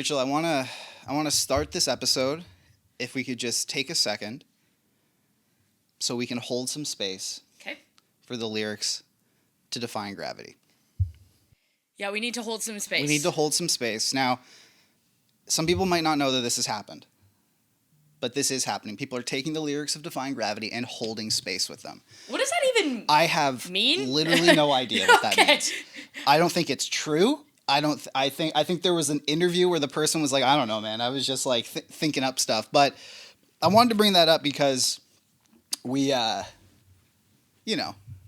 Rachel, I wanna start this episode. If we could just take a second, so we can hold some space. Okay. For the lyrics to Defying Gravity. Yeah, we need to hold some space. We need to hold some space. Now, some people might not know that this has happened, but this is happening. People are taking the lyrics of Defying Gravity and holding space with them. What does that even I have mean? literally no idea what that Okay. means. I don't think it's true. I think there was an interview where the person was like, I don't know, man. I was just like thinking up stuff. But I wanted to bring that up because we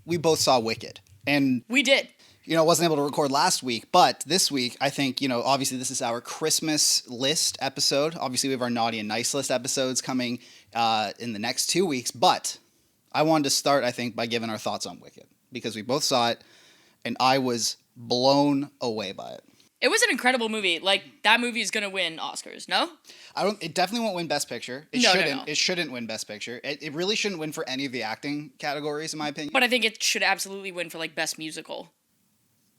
both saw Wicked. And We did. wasn't able to record last week, but this week, I think, obviously this is our Christmas list episode. Obviously, we have our Naughty and Nice list episodes coming in the next 2 weeks, but I wanted to start, I think, by giving our thoughts on Wicked, because we both saw it, and I was blown away by it. It was an incredible movie. Like, that movie is going to win Oscars, no? It definitely won't win Best Picture. It No. shouldn't. It shouldn't win Best Picture. It really shouldn't win for any of the acting categories, in my opinion. But I think it should absolutely win for, like, Best Musical.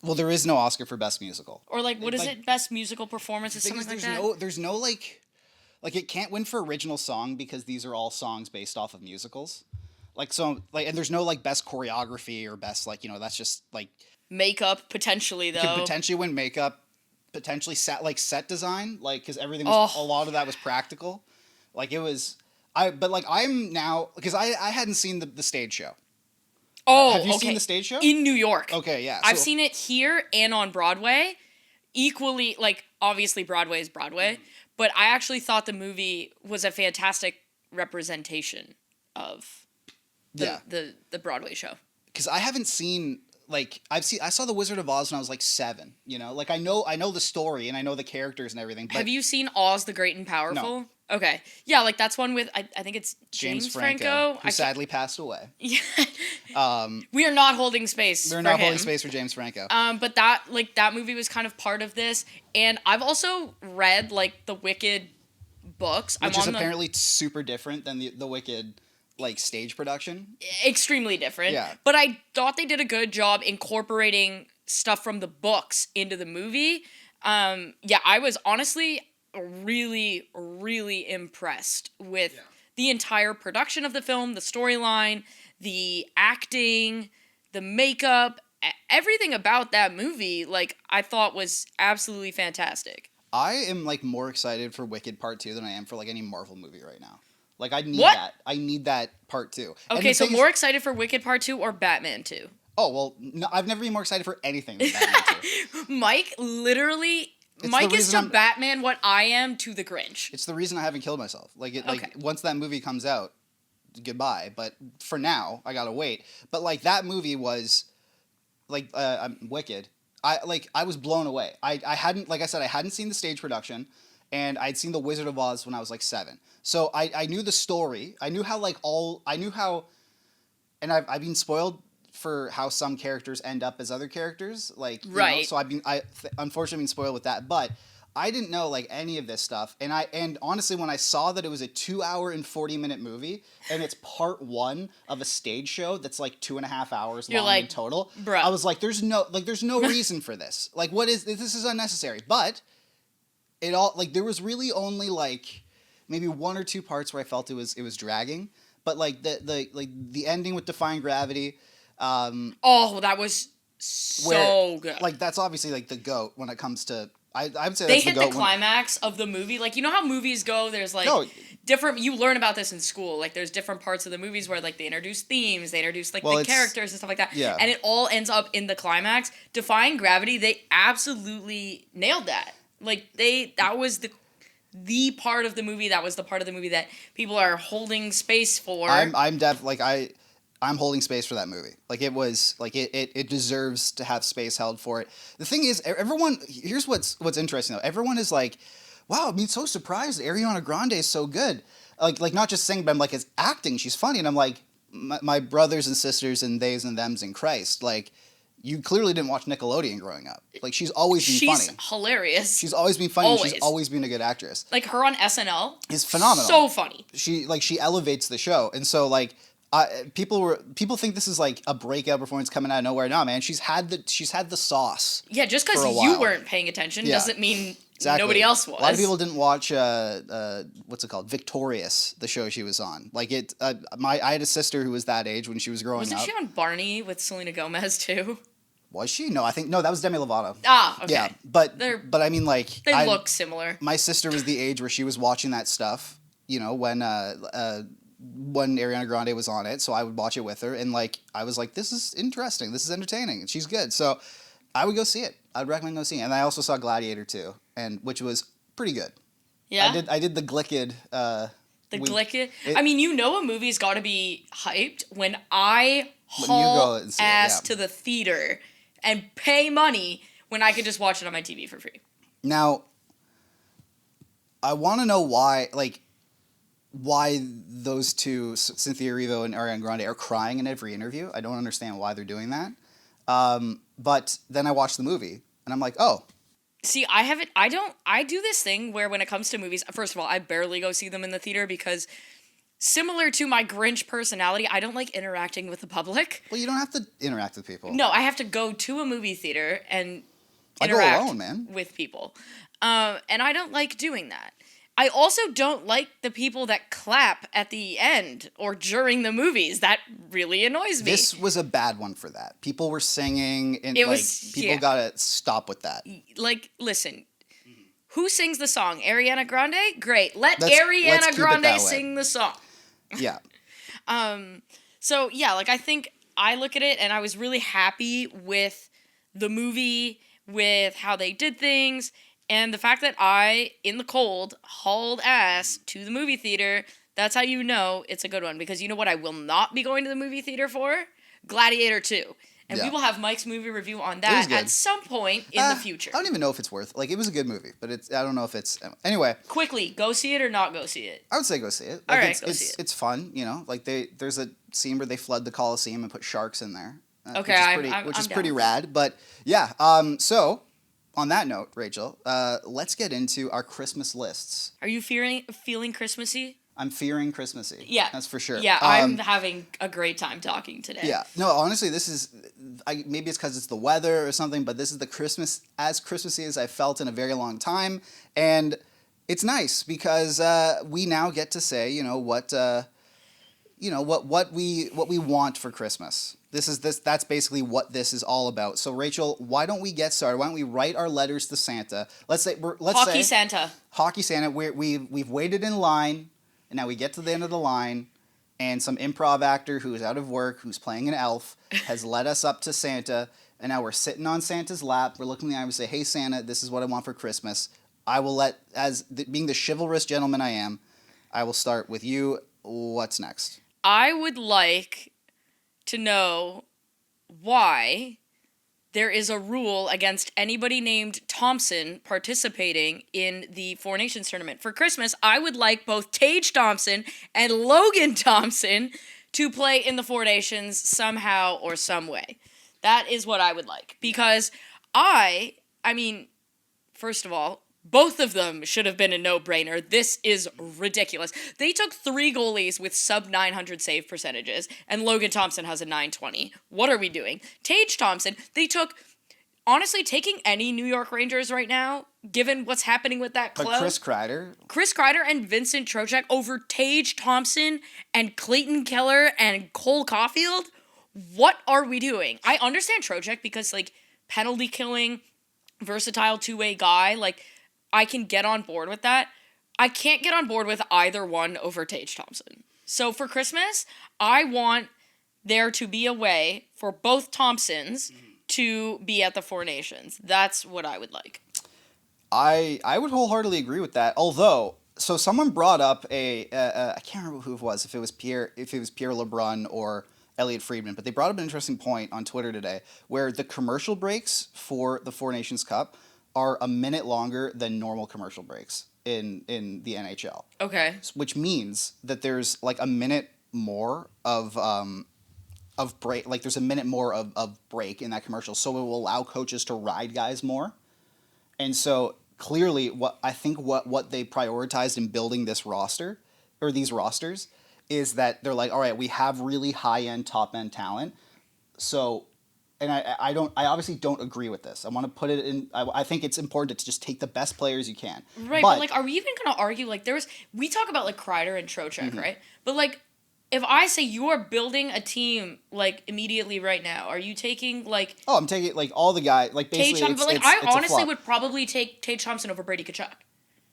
Well, there is no Oscar for Best Musical. Or, like, what is it? Best Musical Performance or something like that? There's no it can't win for original song because these are all songs based off of musicals. And there's no, like, best choreography or best, that's just, like... Makeup, potentially, though. You could potentially win makeup, potentially set design, because everything was, a lot of that was practical. I'm now, because I hadn't seen the stage show. Oh, have you okay. seen the stage show? In New York. Okay, yeah. I've seen it here and on Broadway. Equally, obviously Broadway is Broadway, but I actually thought the movie was a fantastic representation of the Broadway show. Because I haven't seen... I saw The Wizard of Oz when I was 7, I know the story and I know the characters and everything. But have you seen Oz the Great and Powerful? No. Okay. Yeah, that's one with, I think it's James Franco. Who sadly passed away. Yeah. We are not holding space We're for not him. holding space for James Franco. But that movie was kind of part of this. And I've also read, the Wicked books. Which is apparently super different than the Wicked... stage production? Extremely different. Yeah. But I thought they did a good job incorporating stuff from the books into the movie. I was honestly really, really impressed with the entire production of the film, the storyline, the acting, the makeup, everything about that movie, I thought was absolutely fantastic. I am, more excited for Wicked Part 2 than I am for, any Marvel movie right now. I need What? that. I need that part 2. Okay, so more excited for Wicked Part 2 or Batman 2? Oh, well, no, I've never been more excited for anything than Batman 2. Mike is to Batman what I am to the Grinch. It's the reason I haven't killed myself. Okay. Once that movie comes out, goodbye. But for now, I gotta wait. But, that movie was, Wicked. I was blown away. I hadn't, like I said, I hadn't seen the stage production. And I'd seen The Wizard of Oz when I was 7. So I knew the story. I knew how and I've been spoiled for how some characters end up as other characters. Right. So unfortunately been spoiled with that. But I didn't know any of this stuff. And honestly, when I saw that it was a 2-hour and 40-minute movie and it's part 1 of a stage show that's 2.5 hours long in total, bruh. I was there's no reason for this. This is unnecessary. But it all there was really only maybe 1 or 2 parts where I felt it was dragging, but the ending with Defying Gravity, that was so good. That's obviously the GOAT when it comes to I would say they that's hit the GOAT the climax of the movie. You know how movies go. There's different. You learn about this in school. There's different parts of the movies where they introduce themes, they introduce the characters and stuff like that. Yeah. And it all ends up in the climax. Defying Gravity, they absolutely nailed that. That was the part of the movie. That was the part of the movie that people are holding space for. I'm holding space for that movie. It deserves to have space held for it. The thing is, everyone, here's what's interesting though. Everyone is wow, I'm so surprised Ariana Grande is so good. Not just singing, but I'm as acting, she's funny. And I'm my brothers and sisters and theys and thems in Christ, you clearly didn't watch Nickelodeon growing up. She's always been funny. She's hilarious. She's always been funny. Always. She's always been a good actress. Her on SNL is phenomenal. So funny. She elevates the show. And so people think this is a breakout performance coming out of nowhere. No, man, she's had the sauce. Yeah, just because you weren't paying attention doesn't mean Exactly. Nobody else was. A lot of people didn't watch what's it called, Victorious, the show she was on. Like it, I had a sister who was that age when she was growing Wasn't up. she on Barney with Selena Gomez too? Was she? No, I think no. That was Demi Lovato. Ah, okay. Yeah, but I mean, like they look similar. My sister was the age where she was watching that stuff. You know, when Ariana Grande was on it, so I would watch it with her, and like I was like, this is interesting, this is entertaining, and she's good. So I would go see it. I'd recommend go see it. And I also saw Gladiator 2, and which was pretty good. Yeah. I did the Glicked. Glicked. I mean, you know, a movie's got to be hyped when I haul ass to the theater and pay money when I could just watch it on my TV for free. Now, I want to know why those two, Cynthia Erivo and Ariana Grande, are crying in every interview. I don't understand why they're doing that. But then I watched the movie, and I'm like, oh. See, I do this thing where when it comes to movies, first of all, I barely go see them in the theater because similar to my Grinch personality, I don't like interacting with the public. Well, you don't have to interact with people. No, I have to go to a movie theater and interact go alone, man. with people. And I don't like doing that. I also don't like the people that clap at the end or during the movies. That really annoys me. This was a bad one for that. People were singing, and people gotta stop with that. Like, listen, who sings the song? Ariana Grande? Great. Let's Ariana Grande sing the song. Yeah. So yeah, like I think I look at it and I was really happy with the movie, with how they did things. And the fact that I, in the cold, hauled ass to the movie theater, that's how you know it's a good one. Because you know what I will not be going to the movie theater for? Gladiator 2. And we will have Mike's movie review on that at some point in the future. I don't even know if it's worth. Like, it was a good movie, but I don't know if it's. Anyway. Quickly, go see it or not go see it? I would say go see it. Like, all right, go see it. It's fun, you know. Like, there's a scene where they flood the Coliseum and put sharks in there. Okay, which is pretty rad. But, yeah, so... On that note, Rachel, let's get into our Christmas lists. Are you feeling Christmassy? I'm fearing Christmassy. Yeah. That's for sure. Yeah, I'm having a great time talking today. Yeah. No, honestly, this is... maybe it's because it's the weather or something, but this is as Christmassy as I've felt in a very long time. And it's nice because we now get to say, what we want for Christmas. That's basically what this is all about. So Rachel, why don't we get started? Why don't we write our letters to Santa? Let's say Hockey Santa. We've waited in line, and now we get to the end of the line, and some improv actor who is out of work, who's playing an elf, has led us up to Santa, and now we're sitting on Santa's lap. We're looking in the eye and we say, "Hey Santa, this is what I want for Christmas." I will being the chivalrous gentleman I am, I will start with you. What's next? I would like to know why there is a rule against anybody named Thompson participating in the Four Nations tournament. For Christmas, I would like both Tage Thompson and Logan Thompson to play in the Four Nations somehow or some way. That is what I would like. Because I mean, first of all, both of them should have been a no-brainer. This is ridiculous. They took 3 goalies with sub-900 save percentages, and Logan Thompson has a 920. What are we doing? Tage Thompson, they took... Honestly, taking any New York Rangers right now, given what's happening with that club... But Chris Kreider and Vincent Trocheck over Tage Thompson and Clayton Keller and Cole Caulfield? What are we doing? I understand Trocheck because, penalty killing, versatile two-way guy, I can get on board with that. I can't get on board with either one over Tage Thompson. So for Christmas, I want there to be a way for both Thompsons to be at the Four Nations. That's what I would like. I would wholeheartedly agree with that. Although, so someone brought up I can't remember who it was, if it was Pierre LeBrun or Elliot Friedman, but they brought up an interesting point on Twitter today where the commercial breaks for the Four Nations Cup are a minute longer than normal commercial breaks in the NHL. Okay. Which means that there's a minute more of break. There's a minute more of break in that commercial, so it will allow coaches to ride guys more. And so clearly, what they prioritized in building this roster or these rosters is that they're like, all right, we have really high end, top end talent, so and I obviously don't agree with this. I want to put it in. I think it's important to just take the best players you can. Right, but like, are we even gonna argue? Like, we talk about like Kreider and Trocheck, Mm-hmm. right? But like, if I say you are building a team like immediately right now, are you taking like Oh, I'm taking like all the guys, like Tage basically. Thompson? But like, it's I a honestly flop. would probably take Tage Thompson over Brady Kachuk.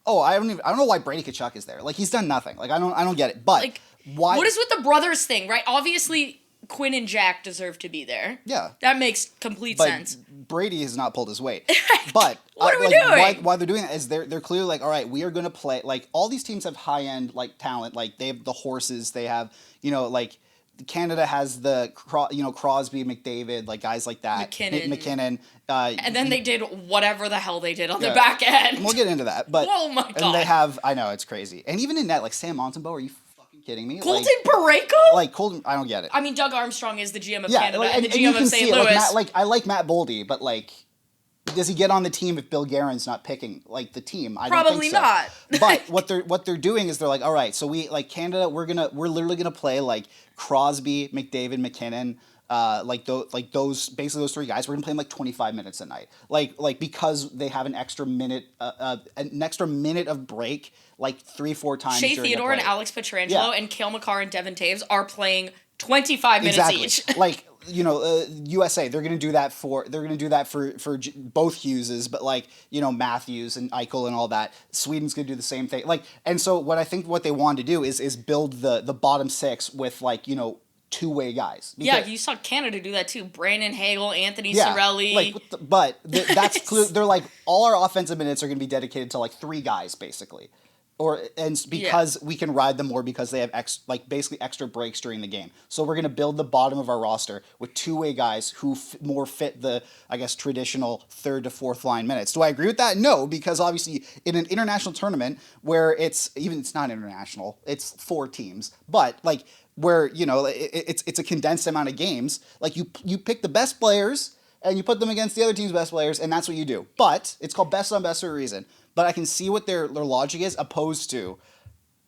Oh, I don't know why Brady Kachuk is there. Like he's done nothing. Like I don't get it. But Like, why? what is with the brothers thing, right? Obviously, Quinn and Jack deserve to be there. Yeah. That makes complete But sense. Brady has not pulled his weight. But What are we like, doing? why they're doing that is they're clearly like, all right, we are going to play. Like all these teams have high end like talent. Like they have the horses. They have like Canada has the Crosby, McDavid, like guys like that. McKinnon. And then they did whatever the hell they did on the Yeah. back end. And we'll get into that. But Oh my God. And they have. I know it's crazy. And even in net, like Sam Montembeault, are you fucking kidding me? Colton Like, Parayko? like Colton, I don't get it. I mean, Doug Armstrong is the GM of Yeah, Canada like, and the and you GM can of see St. it, Louis. like I like Matt Boldy, but like, does he get on the team if Bill Guerin's not picking like the team? I don't Probably think so. not. But what they're doing is they're like, all right, so we like Canada, we're literally gonna play like Crosby, McDavid, McKinnon. Those basically those three guys, we're gonna play them like 25 minutes a night, like because they have an extra minute of break, like 3-4 times. Shea during the Theodore and play. Alex Pietrangelo Yeah. and Cale Makar and Devin Taves are playing 25 minutes Exactly. each. Like USA, they're gonna do that for both Hugheses, but like Matthews and Eichel and all that. Sweden's gonna do the same thing. Like, and so what they want to do is build the bottom six with like two-way guys. Yeah, you saw Canada do that too. Brandon Hagel, Anthony Yeah, Cirelli. like, that's clear. They're like all our offensive minutes are going to be dedicated to like three guys basically, because we can ride them more because they have basically extra breaks during the game. So we're going to build the bottom of our roster with two-way guys who more fit the traditional third to fourth line minutes. Do I agree with that? No, because obviously in an international tournament where it's not international, it's 4 teams, but like. Where it's a condensed amount of games. Like you pick the best players and you put them against the other team's best players, and that's what you do. But it's called best on best for a reason. But I can see what their logic is, opposed to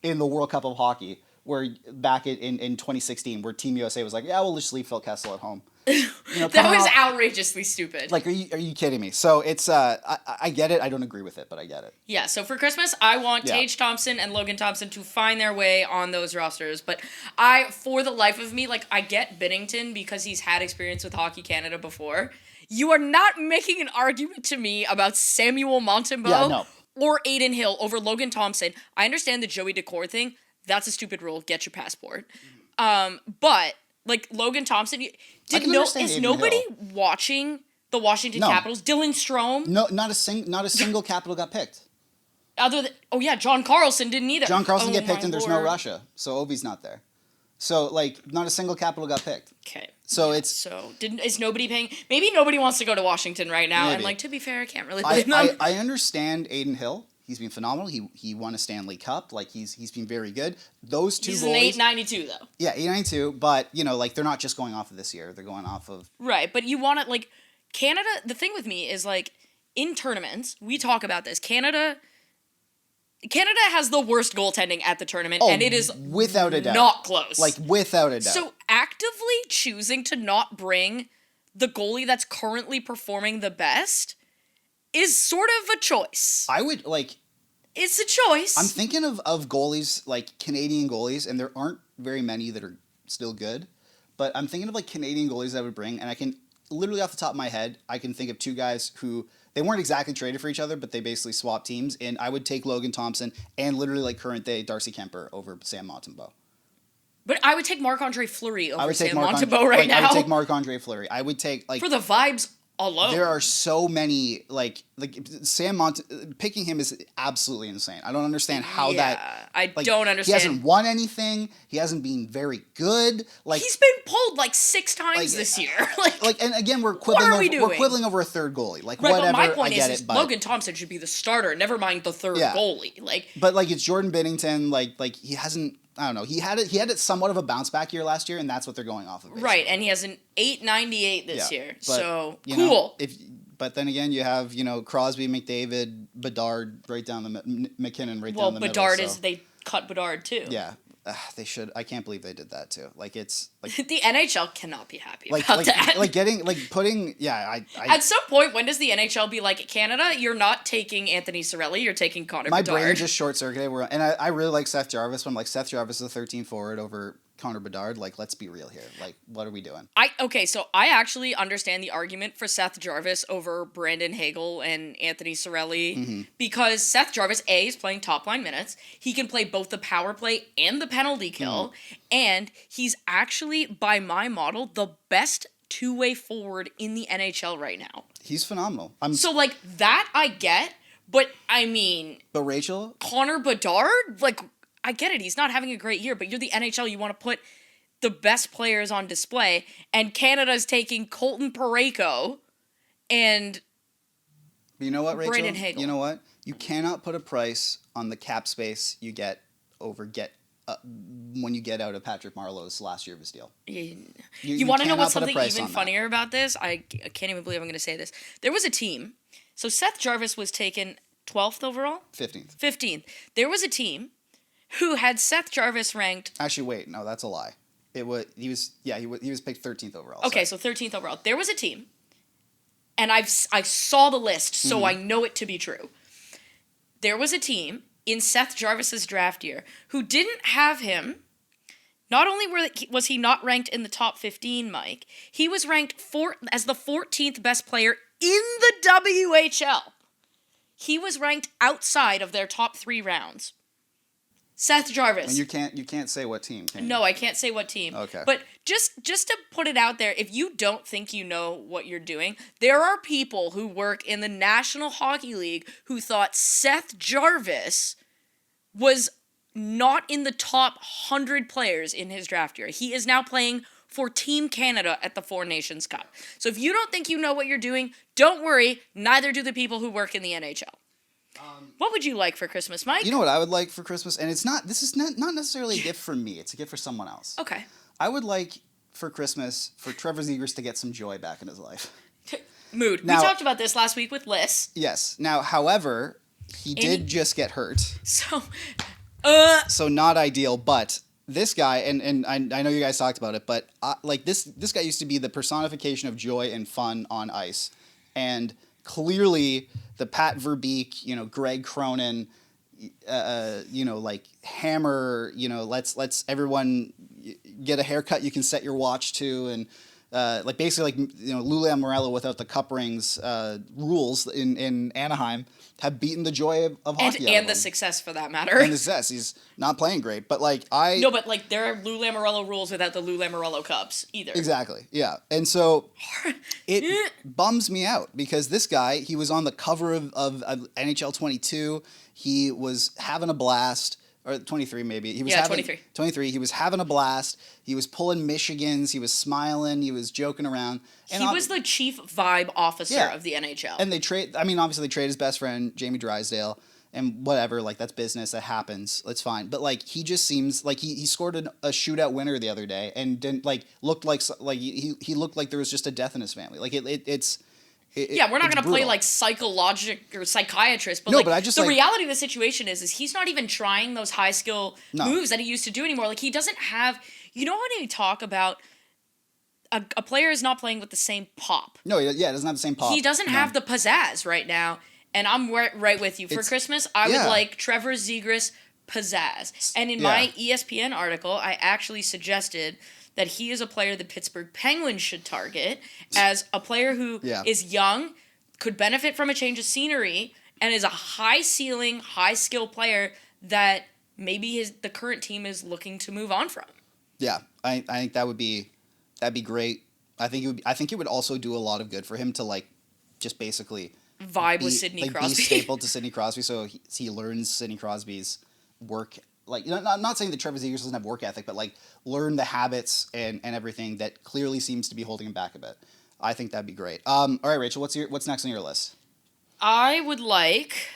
in the World Cup of Hockey, where back in 2016, where Team USA was like, yeah, we'll just leave Phil Kessel at home. That was outrageously stupid. Like, are you kidding me? So it's I get it. I don't agree with it, but I get it. Yeah, so for Christmas, I want Tage Thompson and Logan Thompson to find their way on those rosters. But for the life of me, like, I get Binnington because he's had experience with Hockey Canada before. You are not making an argument to me about Samuel Montembeault or Aiden Hill over Logan Thompson. I understand the Joey Decor thing. That's a stupid rule. Get your passport. But like Logan Thompson, is nobody watching the Washington Capitals? Dylan Strome? No, not a single Capital got picked. Other than John Carlson didn't either. John Carlson get picked, and there's no Lord. Russia, so Ovi's not there. So like, not a single Capital got picked. Okay. So is nobody paying? Maybe nobody wants to go to Washington right now. Maybe. And like, to be fair, I can't really blame them. I understand Aiden Hill. He's been phenomenal. He won a Stanley Cup. Like he's been very good. Those two. He's an 892 though. Yeah, 892. But like they're not just going off of this year. They're going off of right. But you want to like Canada. The thing with me is like in tournaments we talk about this. Canada has the worst goaltending at the tournament, and it is without a doubt not close. Like without a doubt. So actively choosing to not bring the goalie that's currently performing the best is sort of a choice. I would like. It's a choice. I'm thinking of goalies, like Canadian goalies, and there aren't very many that are still good. But I'm thinking of like Canadian goalies that I would bring, and I can literally off the top of my head, I can think of 2 guys who they weren't exactly traded for each other, but they basically swapped teams. And I would take Logan Thompson and literally like current day Darcy Kemper over Sam Montembeault. But I would take Marc-Andre Fleury over Sam Montembeault right now. I would take Marc-Andre Fleury. I would take like for the vibes alone. There are so many like Sam picking him is absolutely insane. I don't understand how I don't understand. He hasn't won anything. He hasn't been very good. Like he's been pulled like 6 times this year. And again we're quibbling we're quibbling over a third goalie. Like right, whatever. But my point I get is it, but Logan Thompson should be the starter. Never mind the third goalie. But like it's Jordan Binnington. Like he hasn't. I don't know. He had it somewhat of a bounce back year last year, and that's what they're going off of. Basically. Right, and he has an 898 this year. But, so cool. But then again, you have Crosby, McDavid, Bedard right down the McKinnon right down the middle. Well, Bedard is they cut Bedard too. Yeah, They should. I can't believe they did that too. Like it's like The NHL cannot be happy like about like that. like getting like putting I At some point, when does the NHL be like, Canada, you're not taking Anthony Cirelli, you're taking Connor my Bedard. brain just short circuited. And I really like Seth Jarvis, but I'm like, Seth Jarvis is a 13 forward over Connor Bedard. Like, let's be real here. Like, what are we doing? So I actually understand the argument for Seth Jarvis over Brandon Hagel and Anthony Cirelli because Seth Jarvis, A, is playing top line minutes. He can play both the power play and the penalty kill. And he's actually, by my model, the best two-way forward in the NHL right now. He's phenomenal. So, like, that I get, but I mean... But Rachel? Connor Bedard? Like, I get it, he's not having a great year, but you're the NHL, you want to put the best players on display, and Canada's taking Colton Parayko and you know what, Rachel? Brandon Hagel. You know what? You cannot put a price on the cap space you get when you get out of Patrick Marleau's last year of his deal. You want to know cannot what's put a something price even on that. funnier about this? I can't even believe I'm going to say this. There was a team, so Seth Jarvis was taken 12th overall? 15th. 15th. There was a team who had Seth Jarvis ranked... Actually, wait, no, that's a lie. He was picked 13th overall. Okay, so 13th overall. There was a team, and I saw the list, so I know it to be true. There was a team in Seth Jarvis's draft year who didn't have him. Not only was he not ranked in the top 15, Mike, he was ranked as the 14th best player in the WHL. He was ranked outside of their top 3 rounds. Seth Jarvis. And you can't say what team, can you? No, I can't say what team. Okay. But just to put it out there, if you don't think you know what you're doing, there are people who work in the National Hockey League who thought Seth Jarvis was not in the top 100 players in his draft year. He is now playing for Team Canada at the Four Nations Cup. So if you don't think you know what you're doing, don't worry, neither do the people who work in the NHL. What would you like for Christmas, Mike? You know what I would like for Christmas? And this is not necessarily a gift for me. It's a gift for someone else. Okay. I would like for Christmas for Trevor Zegras to get some joy back in his life. Mood. Now, we talked about this last week with Liz. Yes. Now, however, he did just get hurt. So not ideal, but this guy, and I know you guys talked about it, but this guy used to be the personification of joy and fun on ice. And clearly the Pat Verbeek, Greg Cronin, like hammer, let's everyone get a haircut you can set your watch to, and basically Lou Lamoriello without the cup rings rules in Anaheim have beaten the joy of hockey and the success for that matter. And the success. He's not playing great, but there are Lou Lamoriello rules without the Lou Lamoriello cups either. Exactly. Yeah. And so it bums me out because this guy, he was on the cover of NHL 22. He was having a blast. Or 23 maybe. He was 23. 23. He was having a blast. He was pulling Michigans. He was smiling. He was joking around. And he was the chief vibe officer of the NHL. And obviously they trade his best friend, Jamie Drysdale, and whatever, that's business. That happens. That's fine. But, he just seems like he scored a shootout winner the other day and didn't, looked like he looked like there was just a death in his family. We're not going to play psychologic or psychiatrist, but the reality of the situation is he's not even trying those high skill moves that he used to do anymore. He doesn't have, when you talk about a player is not playing with the same pop. No, he doesn't have the same pop. He doesn't have the pizzazz right now, and I'm right with you. For Christmas, I would like Trevor Zegras pizzazz. And in my ESPN article, I actually suggested that he is a player the Pittsburgh Penguins should target as a player who is young, could benefit from a change of scenery, and is a high-ceiling, high-skill player that maybe the current team is looking to move on from. Yeah, I think that'd be great. I think it would also do a lot of good for him to just basically vibe with Sidney Crosby. Be stapled to Sidney Crosby, so he learns Sidney Crosby's work. I'm not saying that Trevor Zegras doesn't have work ethic, but learn the habits and everything that clearly seems to be holding him back a bit. I think that'd be great. All right, Rachel, what's next on your list? I would like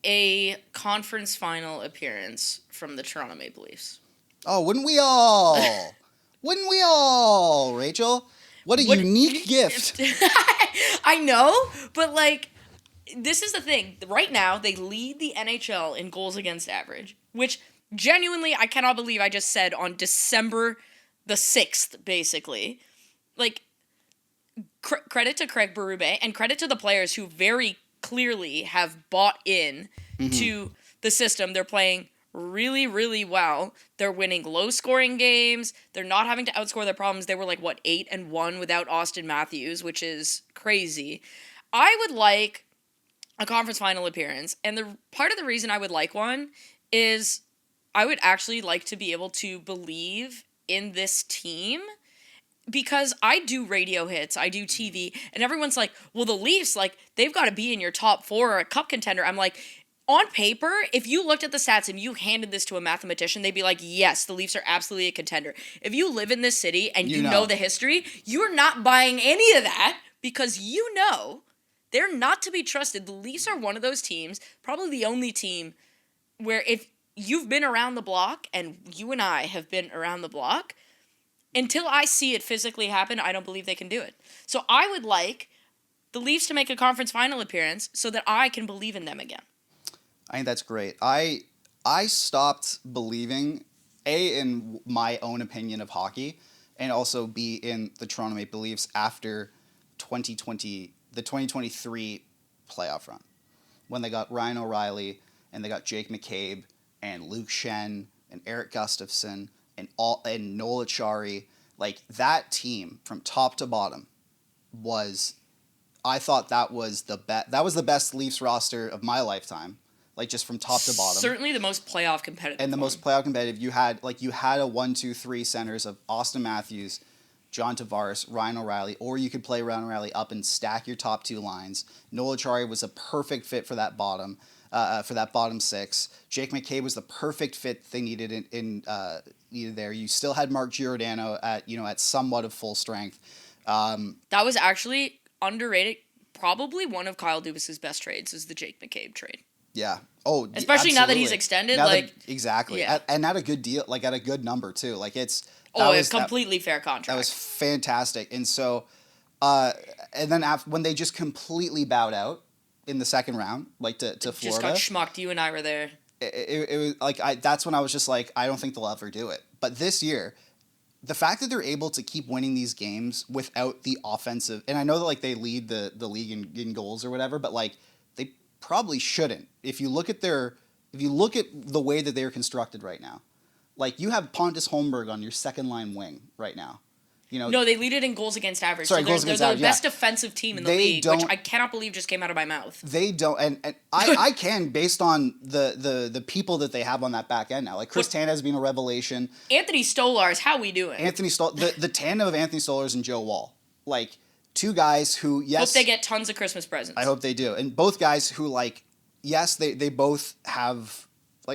a conference final appearance from the Toronto Maple Leafs. Oh, wouldn't we all? Wouldn't we all, Rachel? What a unique gift. I know, but this is the thing. Right now, they lead the NHL in goals against average, which genuinely, I cannot believe I just said on December the 6th, basically. Like, credit to Craig Berube and credit to the players who very clearly have bought in to the system. They're playing really, really well. They're winning low-scoring games. They're not having to outscore their problems. They were 8-1 without Austin Matthews, which is crazy. I would like a conference final appearance, and the part of the reason I would like one is I would actually like to be able to believe in this team, because I do radio hits, I do TV, and everyone's like, well, the Leafs, they've got to be in your top 4 or a cup contender. I'm like, on paper, if you looked at the stats and you handed this to a mathematician, they'd be like, yes, the Leafs are absolutely a contender. If you live in this city and you know the history, you're not buying any of that, because you know they're not to be trusted. The Leafs are one of those teams, probably the only team, where if you've been around the block, and you and I have been around the block, until I see it physically happen, I don't believe they can do it. So I would like the Leafs to make a conference final appearance so that I can believe in them again. I think that's great. I stopped believing, A, in my own opinion of hockey, and also B, in the Toronto Maple Leafs after the 2023 playoff run, when they got Ryan O'Reilly and they got Jake McCabe and Luke Shen and Eric Gustafsson and Noel Acciari. That team from top to bottom I thought that was the best Leafs roster of my lifetime. Just from top to bottom. Certainly the most playoff competitive. And the most playoff competitive. You had a 1-2-3 centers of Austin Matthews, John Tavares, Ryan O'Reilly, or you could play Ryan O'Reilly up and stack your top 2 lines. Noel Acciari was a perfect fit for that bottom six. Jake McCabe was the perfect fit they needed needed there. You still had Mark Giordano at somewhat of full strength. That was actually underrated. Probably one of Kyle Dubas's best trades is the Jake McCabe trade. Yeah. Oh, especially now that he's extended, exactly. Yeah. And at a good deal, at a good number too. A completely fair contract. That was fantastic. And so, and then when they just completely bowed out in the second round, to Florida, just got schmucked. You and I were there. It was that's when I was just I don't think they'll ever do it. But this year, the fact that they're able to keep winning these games without the offensive, and I know that they lead the league in goals or whatever, but they probably shouldn't. If you look at the way that they're constructed right now, you have Pontus Holmberg on your second line wing right now. No, they lead it in goals against average. Sorry, they're the best defensive team in the league, which I cannot believe just came out of my mouth. They don't, and I can, based on the people that they have on that back end now. Chris Tanev has been a revelation. Anthony Stolarz, how we doing? The tandem of Anthony Stolarz and Joe Wall, two guys who, yes, hope they get tons of Christmas presents. I hope they do, and both guys who yes, they both have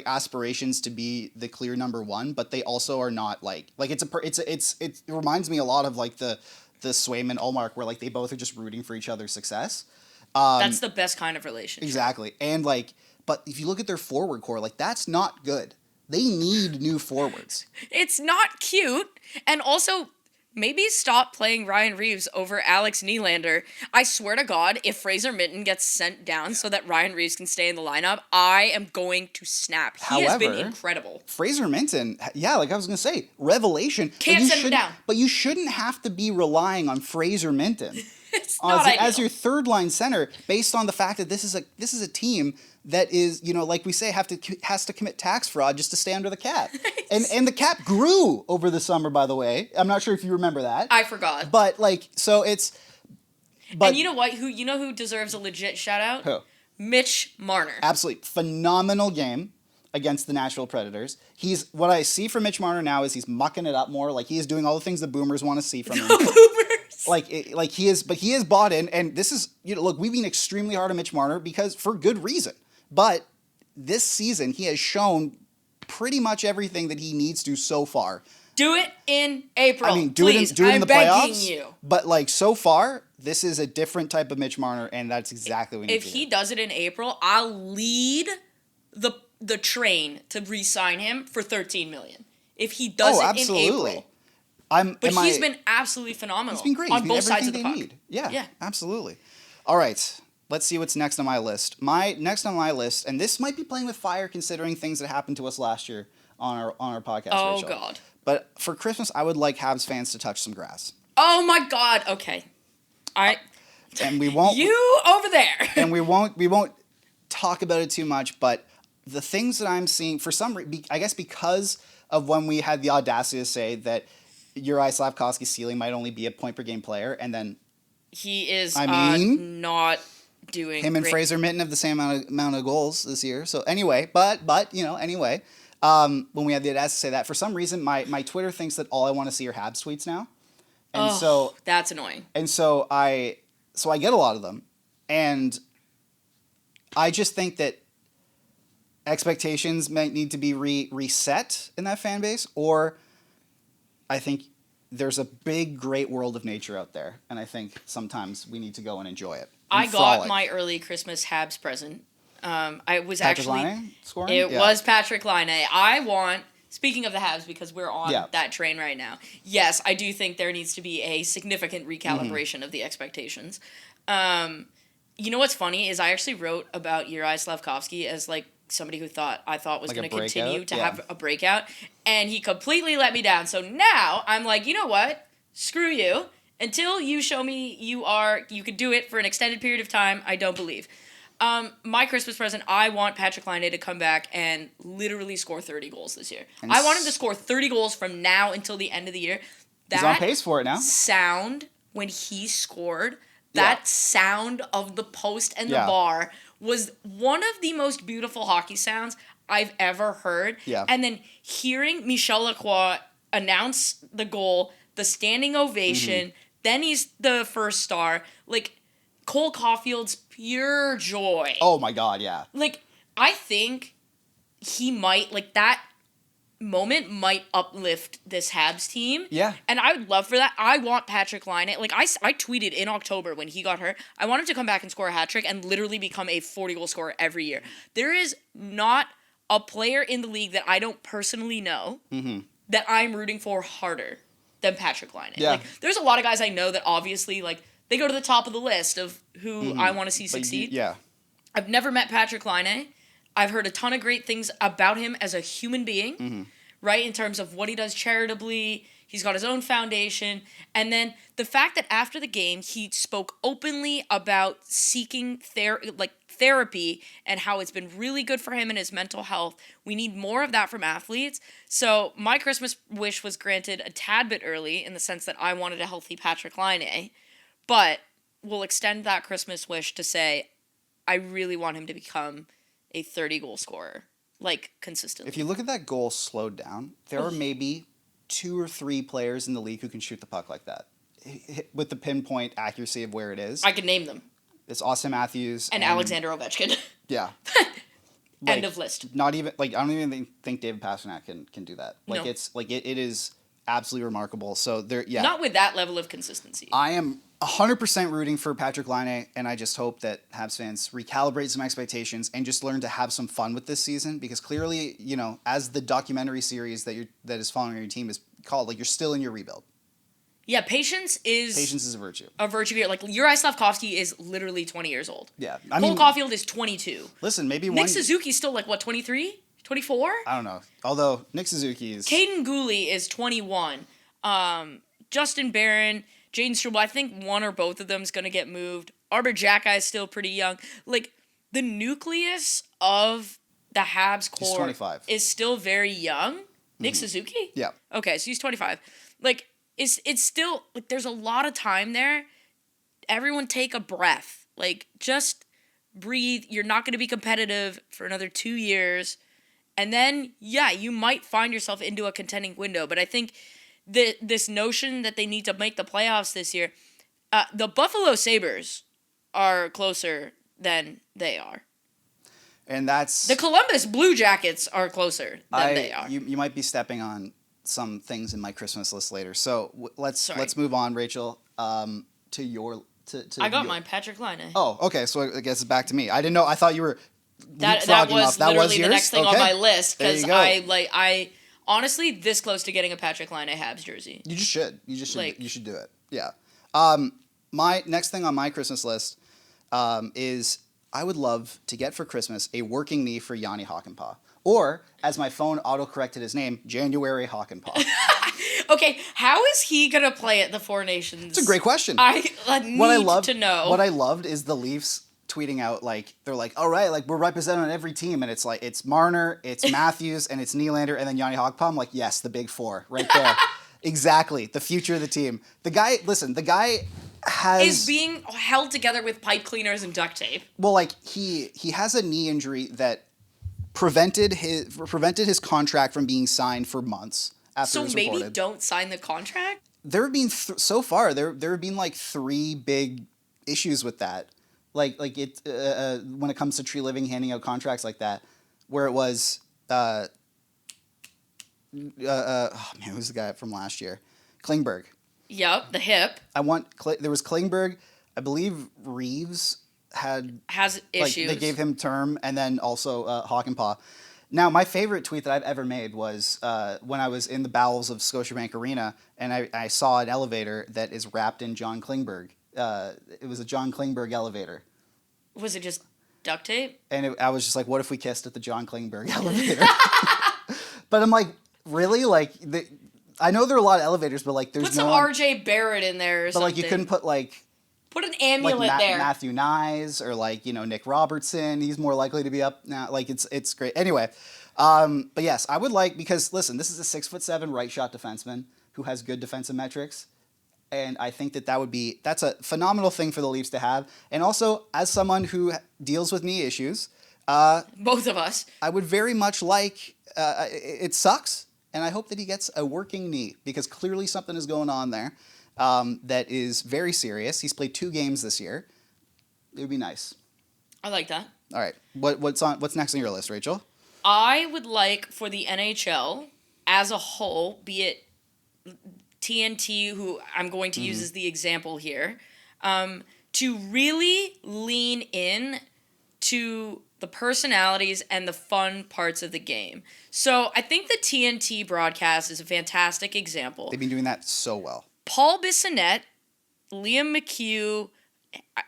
aspirations to be the clear number one, but they also are not it reminds me a lot of the Swayman Ullmark, where they both are just rooting for each other's success. That's the best kind of relationship. Exactly. And but if you look at their forward core, that's not good. They need new forwards. It's not cute. And also, maybe stop playing Ryan Reeves over Alex Nylander. I swear to God, if Fraser Minten gets sent down so that Ryan Reeves can stay in the lineup, I am going to snap. He has been incredible. Fraser Minten, I was going to say, revelation. Can't send him down. But you shouldn't have to be relying on Fraser Minten as your third line center, based on the fact that this is a team that is, we say, has to commit tax fraud just to stay under the cap. And the cap grew over the summer, by the way. I'm not sure if you remember that. I forgot. But so it's. But, and you know what? Who deserves a legit shout out? Who? Mitch Marner. Absolutely phenomenal game against the Nashville Predators. What I see from Mitch Marner now is he's mucking it up more. He is doing all the things the Boomers want to see from him. He is bought in, and this is, look, we've been extremely hard on Mitch Marner because for good reason. But this season, he has shown pretty much everything that he needs to so far. Do it in April. Please. Do it in the playoffs. I'm begging you. But so far, this is a different type of Mitch Marner, and that's exactly what we need to do. If he does it in April, I'll lead the train to re-sign him for $13 million. If he does it in April. He's been absolutely phenomenal. He's been great. On both sides of the puck. Yeah, absolutely. All right. Let's see what's next on my list. Next on my list, and this might be playing with fire considering things that happened to us last year, on our podcast. Oh Rachel. God. But for Christmas, I would like Habs fans to touch some grass. Oh my God. Okay. And we won't. You over there. And we won't talk about it too much. But the things that I'm seeing, for some reason, I guess because of when we had the audacity to say that Uri Slafkovsky's ceiling might only be a point per game player, and then he is. Not doing. Him and great. Fraser Minton have the same amount of goals this year. So anyway, but anyway, when we had the audacity to say that, for some reason my Twitter thinks that all I want to see are Habs tweets now, and so that's annoying. And so I get a lot of them, and I just think that expectations might need to be reset in that fan base, or I think there's a big, great world of nature out there, and I think sometimes we need to go and enjoy it. I got my early Christmas Habs present. I was Patrick actually Laine scoring? It was Patrick Laine. Speaking of the Habs, because we're on that train right now. Yes, I do think there needs to be a significant recalibration of the expectations. You know what's funny is I actually wrote about Uri Slafkovsky as like somebody who I thought was Like going to a continue breakout? to Yeah. have a breakout, and he completely let me down. So now I'm like, you know what? Screw you. Until you show me you could do it for an extended period of time, I don't believe. My Christmas present, I want Patrick Laine to come back and literally score 30 goals this year. And I want him to score 30 goals from now until the end of the year. He's on pace for it now. Sound when he scored, Yeah. that sound of the post and the bar was one of the most beautiful hockey sounds I've ever heard. Yeah. And then hearing Michel Lacroix announce the goal, the standing ovation, then he's the first star. Like, Cole Caulfield's pure joy. Oh my God, yeah. Like, I think he might, like, that moment might uplift this Habs team. Yeah. And I would love for that. I want Patrick Laine. Like, I tweeted in October when he got hurt, I want him to come back and score a hat trick and literally become a 40-goal scorer every year. There is not a player in the league that I don't personally know that I'm rooting for harder than Patrick Laine. Yeah. Like, there's a lot of guys I know that obviously, like, they go to the top of the list of who I want to see succeed. Yeah. I've never met Patrick Laine. I've heard a ton of great things about him as a human being, right? In terms of what he does charitably. He's got his own foundation. And then the fact that after the game, he spoke openly about seeking therapy and how it's been really good for him and his mental health. We need more of that from athletes. So my Christmas wish was granted a tad bit early in the sense that I wanted a healthy Patrick Laine. But we'll extend that Christmas wish to say, I really want him to become a 30-goal scorer, like, consistently. If you look at that goal slowed down, there are maybe 2 or 3 players in the league who can shoot the puck like that with the pinpoint accuracy of where it is. I can name them. It's Austin Matthews And Alexander Ovechkin. Yeah. End of list. Not even I don't even think David Pastrnak can do that. Like No. it's like it is absolutely remarkable. So there, yeah. Not with that level of consistency. I am 100% rooting for Patrick Laine, and I just hope that Habs fans recalibrate some expectations and just learn to have some fun with this season, because clearly, as the documentary series that is following your team is called, like, you're still in your rebuild. Yeah, patience is a virtue. a virtue here. Like, Uri Slafkovsky is literally 20 years old. Yeah. Cole Caulfield is 22. Listen, maybe Nick Suzuki's still, like, what, 23? 24? I don't know. Although Nick Suzuki is... Caden Gooley is 21. Justin Barron, Jaden Struble, I think one or both of them is going to get moved. Arbor Jacki is still pretty young. Like, the nucleus of the Habs core 25. is still very young. Nick Suzuki? Yeah. Okay, so he's 25. Like, it's still, like, there's a lot of time there. Everyone take a breath. Like, just breathe. You're not going to be competitive for another 2 years. And then, yeah, you might find yourself into a contending window. But I think this notion that they need to make the playoffs this year, the Buffalo Sabres are closer than they are. And that's... The Columbus Blue Jackets are closer than they are. You might be stepping on some things in my Christmas list later. So let's move on, Rachel, to your... I got mine, Patrick Laine. Oh, okay. So I guess it's back to me. I didn't know. I thought you were that off. was That literally was the yours? next thing Okay. on my list, There because you go. I honestly this close to getting a Patrick Laine Habs jersey. You just should. You just should. Like- You should do it. Yeah. My next thing on my Christmas list is I would love to get for Christmas a working knee for Yanni Hakanpää. Or, as my phone autocorrected his name, January Hawkenpaw. Okay, how is he gonna play at the Four Nations? It's a great question. I need to know. What I loved is the Leafs tweeting out, like, they're like, all right, like, we're represented on every team, and it's like, it's Marner, it's Matthews, and it's Nylander, and then Yanni Hawkenpaw. I'm like, yes, the big four, right there. Exactly, the future of the team. The guy is being held together with pipe cleaners and duct tape. Well, like, he has a knee injury that prevented his contract from being signed for months after it was reported. So maybe don't sign the contract? There have been so far there have been like 3 big issues with that, like it when it comes to Tree Living handing out contracts like that, where it was oh man, who's the guy from last year? Klingberg. Yep, the hip. There was Klingberg. I believe Reeves has issues. They gave him term, and then also Hawkenpaw. Now, my favorite tweet that I've ever made was when I was in the bowels of Scotiabank Arena, and I saw an elevator that is wrapped in John Klingberg. It was a John Klingberg elevator. Was it just duct tape? And I was just like, what if we kissed at the John Klingberg elevator? But I'm like, really? Like, I know there are a lot of elevators, but like, there's put some RJ Barrett in there or something. But like, you couldn't put like... Put an amulet there. Matthew Nyes or like, Nick Robertson. He's more likely to be up now. Like, it's great. Anyway, but yes, I would like, because listen, this is a 6'7" right shot defenseman who has good defensive metrics. And I think that's a phenomenal thing for the Leafs to have. And also, as someone who deals with knee issues, both of us, I would very much like, it sucks. And I hope that he gets a working knee, because clearly something is going on there. That is very serious. He's played 2 games this year. It would be nice. I like that. All right. What's next on your list, Rachel? I would like for the NHL as a whole, be it TNT, who I'm going to use as the example here, to really lean in to the personalities and the fun parts of the game. So I think the TNT broadcast is a fantastic example. They've been doing that so well. Paul Bissonnette, Liam McHugh,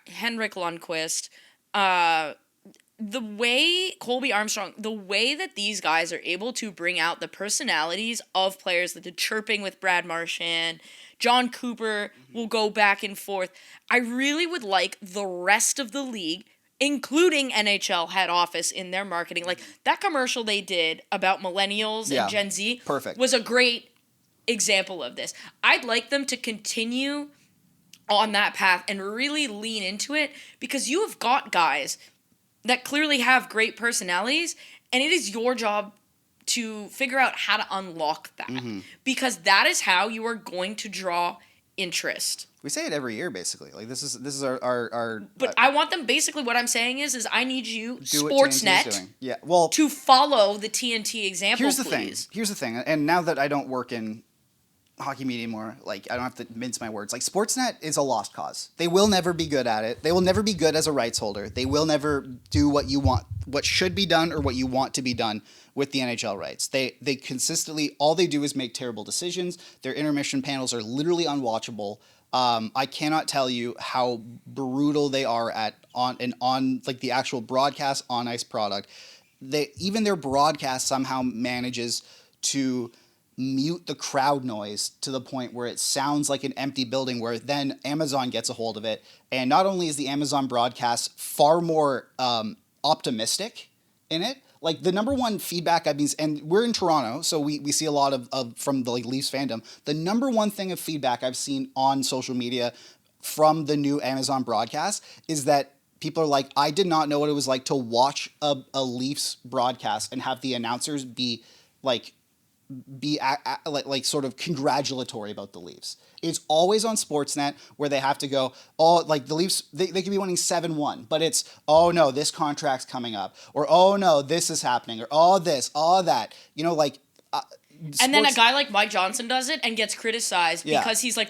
Henrik Lundqvist, the way Colby Armstrong, the way that these guys are able to bring out the personalities of players, like the chirping with Brad Marchand, John Cooper will go back and forth. I really would like the rest of the league, including NHL head office in their marketing. Like that commercial they did about millennials and Gen Z was a great example of this. I'd like them to continue on that path and really lean into it, because you have got guys that clearly have great personalities, and it is your job to figure out how to unlock that, because that is how you are going to draw interest. We say it every year, basically. Like this is our But I want them, basically what I'm saying is I need you, Sportsnet, to follow the TNT example, Here's the thing, and now that I don't work in hockey media anymore, like I don't have to mince my words. Like Sportsnet is a lost cause. They will never be good at it. They will never be good as a rights holder. They will never do what should be done or what you want to be done with the NHL rights. They consistently, all they do is make terrible decisions. Their intermission panels are literally unwatchable. I cannot tell you how brutal they are on like the actual broadcast on ice product. Even their broadcast somehow manages to mute the crowd noise to the point where it sounds like an empty building, where then Amazon gets a hold of it. And not only is the Amazon broadcast far more optimistic in it, like the number one feedback I've been, and we're in Toronto, so we see a lot of from the like Leafs fandom, the number one thing of feedback I've seen on social media from the new Amazon broadcast is that people are like, I did not know what it was like to watch a Leafs broadcast and have the announcers be sort of congratulatory about the Leafs. It's always on Sportsnet where they have to go, oh, like the Leafs, they could be winning 7-1, but it's, oh no, this contract's coming up, or oh no, this is happening, or oh this, oh that, and then a guy like Mike Johnson does it and gets criticized because he's like,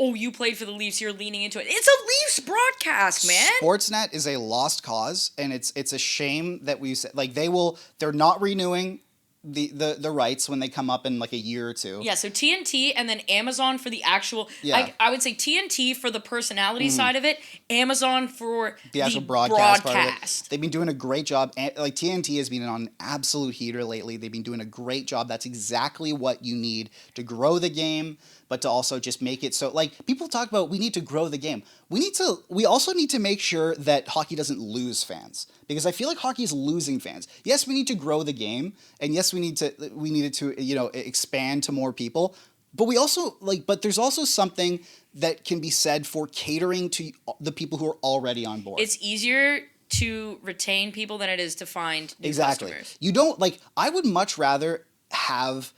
oh, you played for the Leafs, you're leaning into it. It's a Leafs broadcast, man. Sportsnet is a lost cause, and it's a shame that we said, like, they're not renewing the rights when they come up in like a year or two. Yeah, so TNT and then Amazon for the actual. Yeah. I would say TNT for the personality side of it, Amazon for the actual broadcast. Part of it. They've been doing a great job. Like TNT has been on an absolute heater lately. They've been doing a great job. That's exactly what you need to grow the game, but to also just make it so, like, people talk about we need to grow the game. We also need to make sure that hockey doesn't lose fans, because I feel like hockey is losing fans. Yes, we need to grow the game, and yes, we needed to expand to more people. But we also but there's also something that can be said for catering to the people who are already on board. It's easier to retain people than it is to find new customers. You don't I would much rather have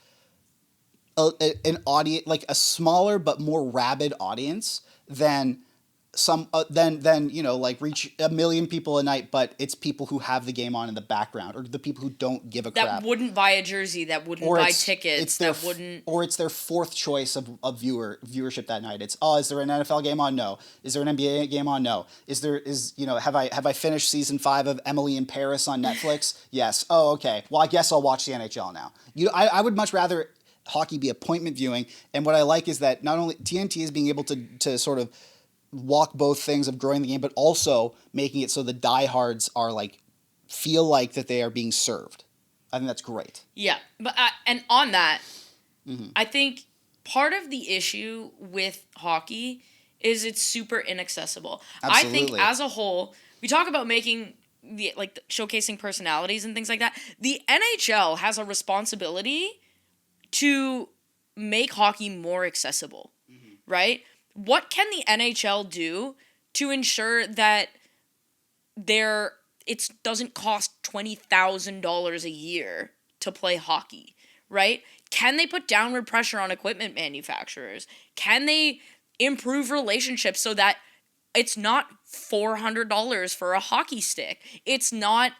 an audience, like a smaller but more rabid audience than reach 1 million people a night, but it's people who have the game on in the background, or the people who don't give a crap. That wouldn't buy a jersey, that wouldn't buy tickets, or it's their fourth choice of viewership that night. It's, is there an NFL game on? No. Is there an NBA game on? No. Have I finished season 5 of Emily in Paris on Netflix? Yes. Oh, okay. Well, I guess I'll watch the NHL now. I would much rather hockey be appointment viewing, and what I like is that not only TNT is being able to sort of walk both things of growing the game, but also making it so the diehards are feel like that they are being served. I think that's great. Yeah, but and on that, I think part of the issue with hockey is it's super inaccessible. Absolutely. I think as a whole, we talk about making the showcasing personalities and things like that. The NHL has a responsibility to make hockey more accessible, right? What can the NHL do to ensure that it doesn't cost $20,000 a year to play hockey, right? Can they put downward pressure on equipment manufacturers? Can they improve relationships so that it's not $400 for a hockey stick? It's not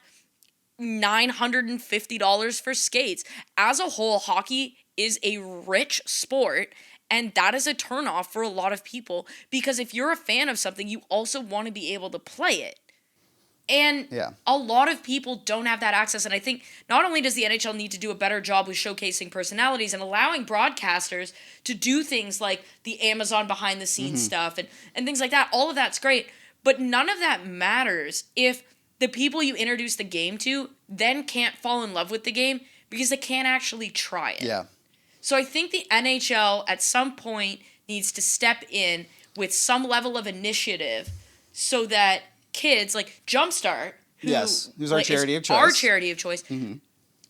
$950 for skates. As a whole, hockey is a rich sport, and that is a turnoff for a lot of people, because if you're a fan of something, you also want to be able to play it. And a lot of people don't have that access, and I think not only does the NHL need to do a better job with showcasing personalities and allowing broadcasters to do things like the Amazon behind-the-scenes stuff and things like that, all of that's great, but none of that matters if the people you introduce the game to then can't fall in love with the game because they can't actually try it. Yeah. So I think the NHL at some point needs to step in with some level of initiative so that kids like Jumpstart, who's our charity of choice,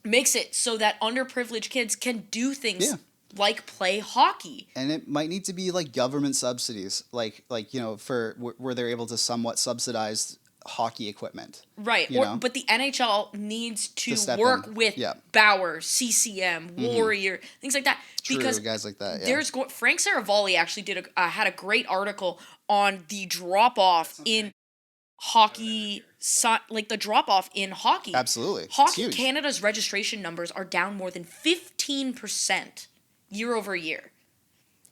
makes it so that underprivileged kids can do things like play hockey. And it might need to be government subsidies, for where they're able to somewhat subsidize hockey equipment. Right. But the NHL needs to work with Bauer, CCM, Warrior, things like that. True, because guys like that. Yeah. Frank Saravalli actually had a great article on the drop-off in hockey, the drop-off in hockey. Absolutely. Hockey Canada's registration numbers are down more than 15% year over year.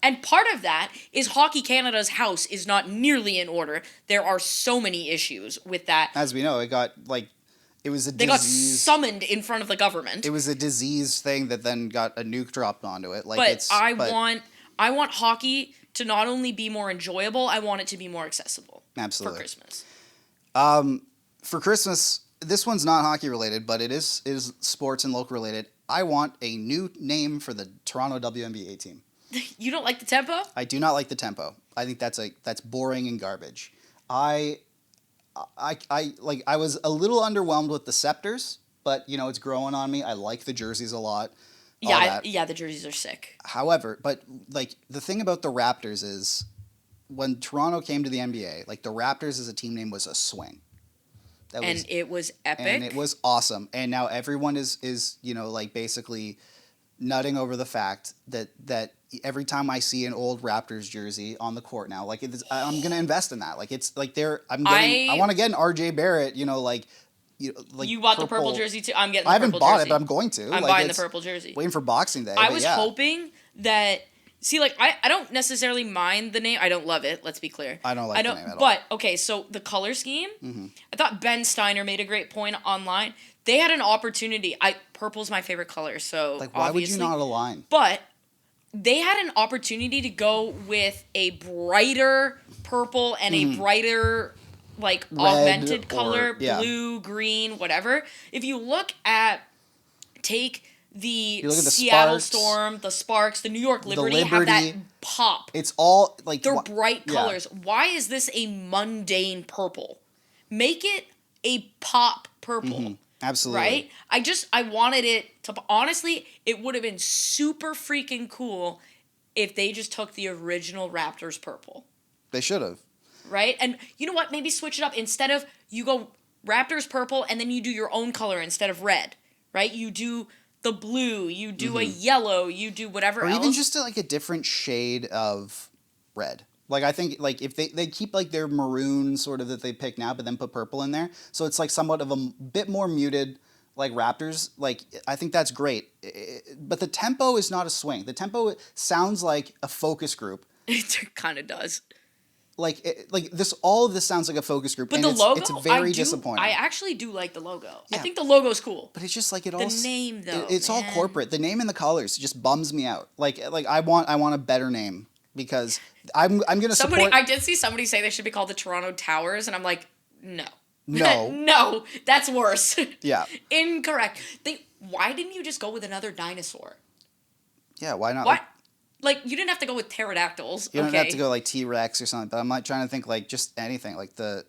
And part of that is Hockey Canada's house is not nearly in order. There are so many issues with that. As we know, it got it was a disease. They got summoned in front of the government. It was a disease thing that then got a nuke dropped onto it. I want hockey to not only be more enjoyable, I want it to be more accessible. Absolutely. For Christmas. For Christmas, this one's not hockey related, but it is sports and local related. I want a new name for the Toronto WNBA team. You don't like the tempo? I do not like the tempo. I think that's boring and garbage. I was a little underwhelmed with the Scepters, but it's growing on me. I like the jerseys a lot. The jerseys are sick. However, but the thing about the Raptors is when Toronto came to the NBA, the Raptors as a team name was a swing. It was epic. And it was awesome. And now everyone is basically nutting over the fact that every time I see an old Raptors jersey on the court now, I'm gonna invest in that. I want to get an RJ Barrett. You bought the purple jersey too. I'm getting. I haven't bought it, but I'm going to. I'm buying the purple jersey. Waiting for Boxing Day. I was hoping that. See, I don't necessarily mind the name. I don't love it. Let's be clear. I don't like the name at all. But okay, so the color scheme. I thought Ben Steiner made a great point online. They had an opportunity. Purple's my favorite color, so Like, why obviously, would you not align? But they had an opportunity to go with a brighter purple and a brighter, like, Red augmented or- color, yeah. blue, green, whatever. If you look at, take the You look at the Seattle Sparks, Storm, the Sparks, the New York Liberty, have Liberty. that pop. It's all like They're wha- bright yeah. colors. Why is this a mundane purple? Make it a pop purple. Absolutely. Right? I wanted it to, honestly, it would have been super freaking cool if they just took the original Raptors purple. They should have. Right? And you know what? Maybe switch it up. Instead of, you go Raptors purple and then you do your own color instead of red. Right? You do the blue, you do a yellow, you do whatever Or else. even just like a different shade of red. Like, I think, like, if they keep, like, their maroon sort of that they pick now, but then put purple in there, so it's, like, somewhat of a bit more muted, like, Raptors, like, I think that's great. But the tempo is not a swing. The tempo sounds like a focus group. It kind of does. Like, all of this sounds like a focus group, But and the logo, it's very I do, disappointing. I actually do like the logo. I Yeah. think the logo's cool. But it's just like The name, though, it's all man. corporate. The name and the colors just bums me out. Like I want a better name because I'm gonna support. I did see somebody say they should be called the Toronto Towers, and I'm like, no. No. No, that's worse. Yeah. Incorrect. Why didn't you just go with another dinosaur? Yeah, why not? What? Like, you didn't have to go with pterodactyls. You don't okay. have to go like T-Rex or something. But I'm like trying to think like just anything like the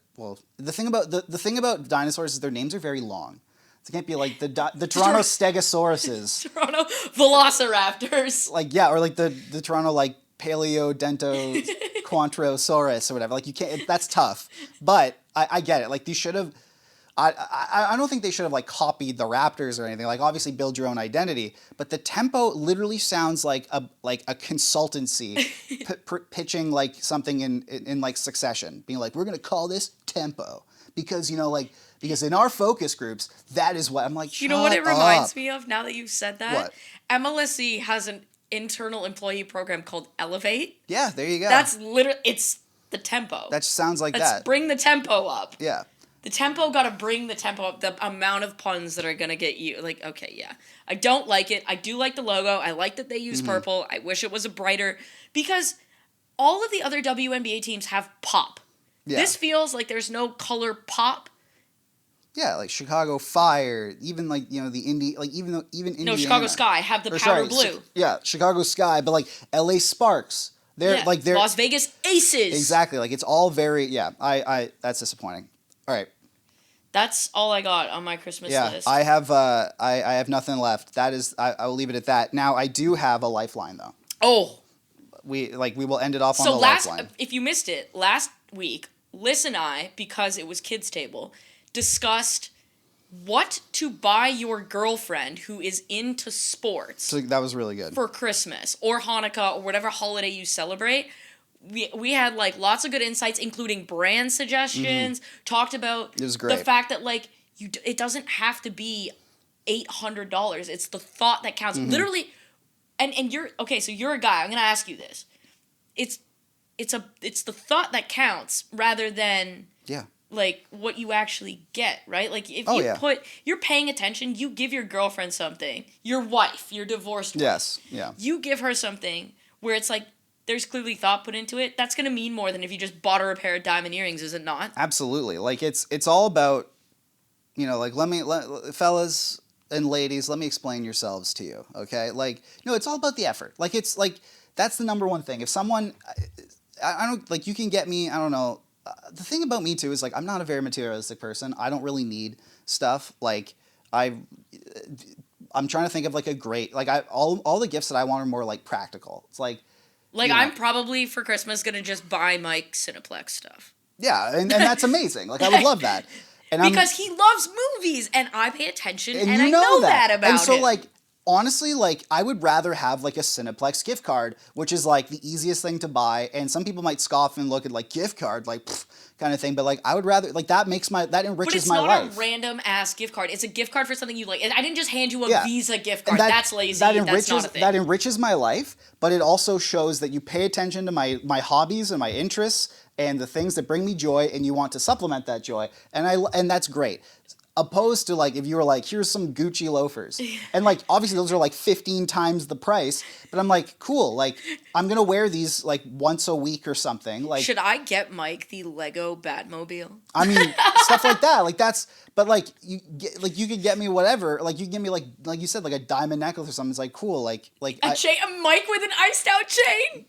thing about the thing about dinosaurs is their names are very long. It can't be like the Toronto Stegosauruses. Toronto Velociraptors. Like, yeah, or like the Toronto like Paleodento Quantrosaurus or whatever. Like, you can't. That's tough. But I get it. Like, these should have. I don't think they should have like copied the Raptors or anything. Like, obviously build your own identity, but the tempo literally sounds like a consultancy pitching like something in like Succession, being like, we're gonna call this tempo because because in our focus groups that is what I'm like. You know what it reminds me of now that you've said that? What? MLSE has an internal employee program called Elevate. Yeah, there you go. That's literally, it's the tempo. That sounds like Let's that. bring the tempo up. Yeah. The tempo got to bring the tempo up, the amount of puns that are going to get you. Like, okay, yeah. I don't like it. I do like the logo. I like that they use purple. I wish it was a brighter, because all of the other WNBA teams have pop. Yeah. This feels like there's no color pop. Yeah, like Chicago Fire, even like, the indie, like even Indiana. No, Chicago Sky have the powder blue. Yeah, Chicago Sky, but like LA Sparks. They're Las Vegas Aces. Exactly. Like, it's all very, I that's disappointing. All right. That's all I got on my Christmas list. I have nothing left. That is, I will leave it at that. Now, I do have a lifeline though. Oh. We will end it off on the lifeline. If you missed it, last week, Liz and I, because it was kids' table, discussed what to buy your girlfriend who is into sports. So that was really good. For Christmas or Hanukkah or whatever holiday you celebrate. We had like lots of good insights, including brand suggestions. Talked about it was great. The fact that like it doesn't have to be $800. It's the thought that counts. Literally, and you're okay. So you're a guy. I'm gonna ask you this. It's the thought that counts rather than like what you actually get, right? Like if you're paying attention, you give your girlfriend something, your wife, your divorced wife. Yes, yeah. You give her something where it's like there's clearly thought put into it. That's gonna mean more than if you just bought her a pair of diamond earrings, is it not? Absolutely. Like it's all about, like fellas and ladies, let me explain yourselves to you, okay? Like, it's all about the effort. Like, it's like that's the number one thing. If someone, I don't like, you can get me, I don't know. The thing about me too is like I'm not a very materialistic person. I don't really need stuff. Like I'm trying to think of like a great, like all the gifts that I want are more like practical. It's like I'm probably for Christmas gonna just buy Mike Cineplex stuff. Yeah, and that's amazing. Like I would love that. And because he loves movies and I pay attention and I you know that about him. And so like honestly, like I would rather have like a Cineplex gift card, which is like the easiest thing to buy. And some people might scoff and look at like gift card, like kind of thing. But like I would rather like that enriches my life. But it's not a random ass gift card. It's a gift card for something you like. I didn't just hand you a Visa gift card. That's lazy. That's not a thing. That enriches my life, but it also shows that you pay attention to my hobbies and my interests and the things that bring me joy, and you want to supplement that joy. And that's great. Opposed to like if you were like, here's some Gucci loafers, and like obviously those are like 15 times the price, but I'm like, cool, like I'm gonna wear these like once a week or something. Like, Should I get Mike the Lego Batmobile? I mean, stuff like that. Like that's, but like you could get me whatever. Like you could get me like you said, like a diamond necklace or something. It's like cool. Like A Mike with an iced out chain.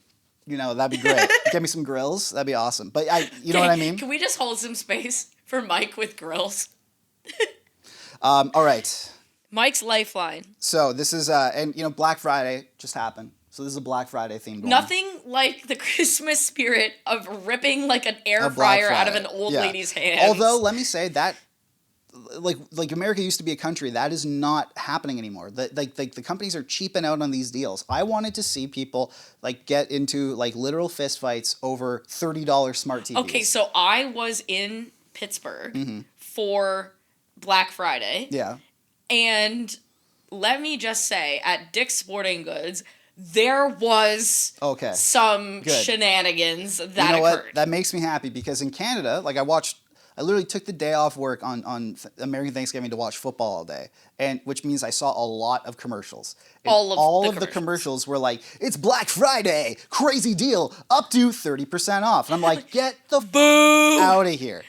that'd be great. Get me some grills. That'd be awesome. But you know what I mean. Can we just hold some space for Mike with grills? All right. Mike's Lifeline. So this is and Black Friday just happened. So this is a Black Friday themed one. Nothing like the Christmas spirit of ripping like an air fryer out of an old lady's hands. Although let me say that like America used to be a country that is not happening anymore. The companies are cheaping out on these deals. I wanted to see people like get into like literal fist fights over $30 smart TVs. Okay, so I was in Pittsburgh for Black Friday. Yeah. And let me just say, at Dick's Sporting Goods, there was some shenanigans that occurred. What? That makes me happy because in Canada, like I literally took the day off work on American Thanksgiving to watch football all day, and which means I saw a lot of commercials. And all of the commercials were like, "It's Black Friday, crazy deal, up to 30% off," and I'm like, "Get the out of here."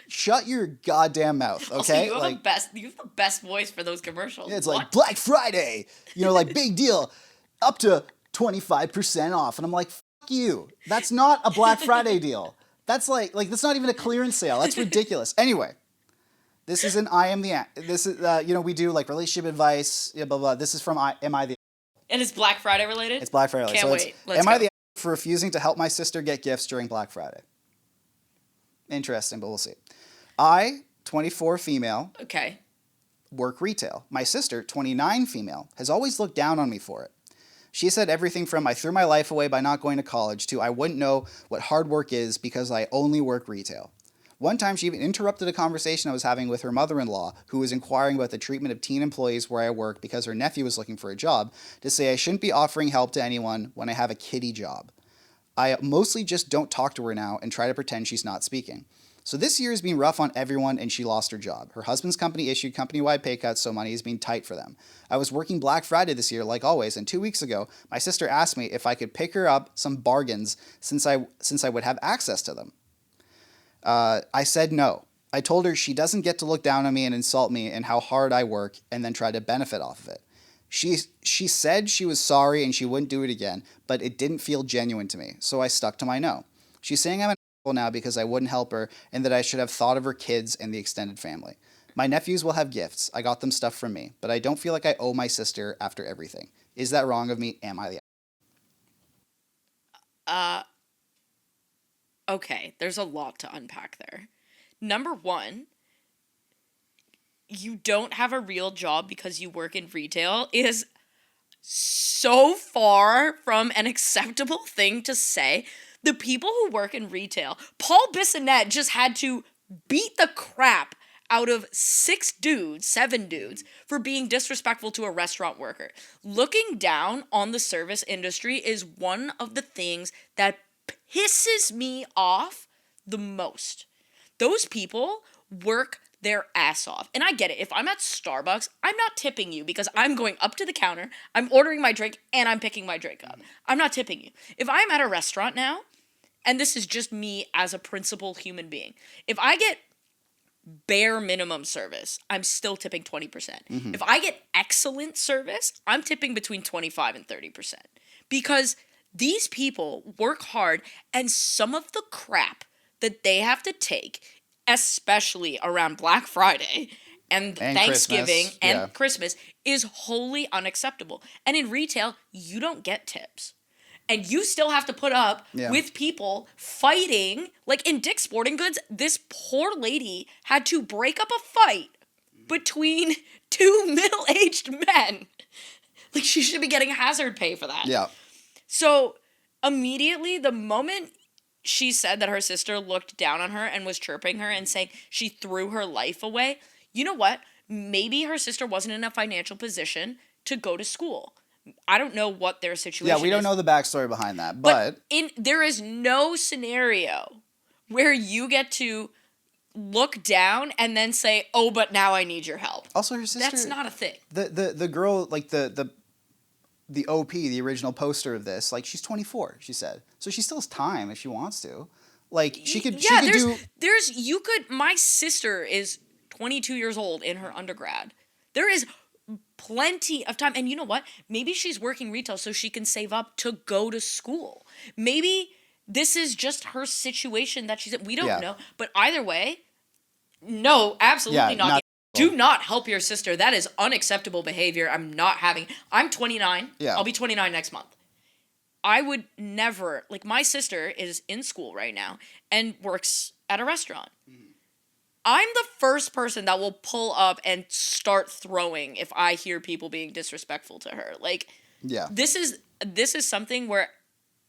Shut your goddamn mouth, okay? Also, you have the best voice for those commercials. Yeah, it's like Black Friday, like big deal, up to 25% off, and I'm like, fuck you. That's not a Black Friday deal. That's like that's not even a clearance sale. That's ridiculous. Anyway, this is an this is we do like relationship advice, blah blah. This is from Am I the And it's Black Friday related? It's Black Friday. Can't wait. Let's Am go. I the for refusing to help my sister get gifts during Black Friday? Interesting, but we'll see. I, 24 female, work retail. My sister, 29 female, has always looked down on me for it. She said everything from I threw my life away by not going to college to I wouldn't know what hard work is because I only work retail. One time she even interrupted a conversation I was having with her mother-in-law, who was inquiring about the treatment of teen employees where I work because her nephew was looking for a job, to say I shouldn't be offering help to anyone when I have a kiddie job. I mostly just don't talk to her now and try to pretend she's not speaking. So this year has been rough on everyone and she lost her job. Her husband's company issued company-wide pay cuts, so money has been tight for them. I was working Black Friday this year like always, and 2 weeks ago, my sister asked me if I could pick her up some bargains since I would have access to them. I said no. I told her she doesn't get to look down on me and insult me and how hard I work and then try to benefit off of it. She said she was sorry and she wouldn't do it again, but it didn't feel genuine to me, so I stuck to my no. She's saying I'm an asshole now because I wouldn't help her and that I should have thought of her kids and the extended family. My nephews will have gifts. I got them stuff from me, but I don't feel like I owe my sister after everything. Is that wrong of me? Am I the Okay, there's a lot to unpack there. Number one, you don't have a real job because you work in retail is so far from an acceptable thing to say. The people who work in retail, Paul Bissonnette just had to beat the crap out of 7 dudes for being disrespectful to a restaurant worker. Looking down on the service industry is one of the things that pisses me off the most. Those people work their ass off. And I get it. If I'm at Starbucks, I'm not tipping you because I'm going up to the counter, I'm ordering my drink, and I'm picking my drink up. I'm not tipping you. If I'm at a restaurant now, and this is just me as a principled human being, if I get bare minimum service, I'm still tipping 20%. Mm-hmm. If I get excellent service, I'm tipping between 25 and 30%. Because these people work hard, and some of the crap that they have to take, especially around Black Friday and Thanksgiving and Christmas, is wholly unacceptable. And in retail, you don't get tips. And you still have to put up with people fighting. Like in Dick's Sporting Goods, this poor lady had to break up a fight between 2 middle-aged men. Like, she should be getting hazard pay for that. Yeah. So immediately, the moment she said that her sister looked down on her and was chirping her and saying she threw her life away, you know what? Maybe her sister wasn't in a financial position to go to school. I don't know what their situation is. Yeah, we don't know the backstory behind that, but there is no scenario where you get to look down and then say, "Oh, but now I need your help." Also, her sister. That's not a thing. The girl, like the OP, the original poster of this, like she's 24. She said, so she still has time if she wants to. Like she could. Yeah, she could there's you could. My sister is 22 years old in her undergrad. There is plenty of time, and you know what? Maybe she's working retail so she can save up to go to school. Maybe this is just her situation that she's in. We don't know, but either way, no, absolutely not. Do not help your sister. That is unacceptable behavior. I'm 29. Yeah. I'll be 29 next month. I would never, like, my sister is in school right now and works at a restaurant. I'm the first person that will pull up and start throwing if I hear people being disrespectful to her. Like, this is something where,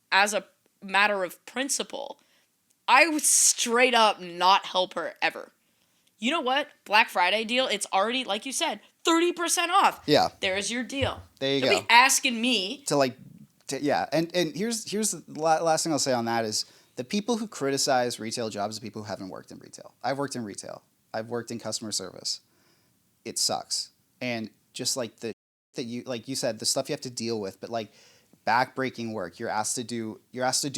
as a matter of principle, I would straight up not help her ever. You know what? Black Friday deal, it's already, like you said, 30% off. Yeah. There's your deal. There you go. You'll be asking me. And here's the last thing I'll say on that is the people who criticize retail jobs are people who haven't worked in retail. I've worked in retail. I've worked in customer service. It sucks. And just like that you said, the stuff you have to deal with, but like backbreaking work, you're asked to do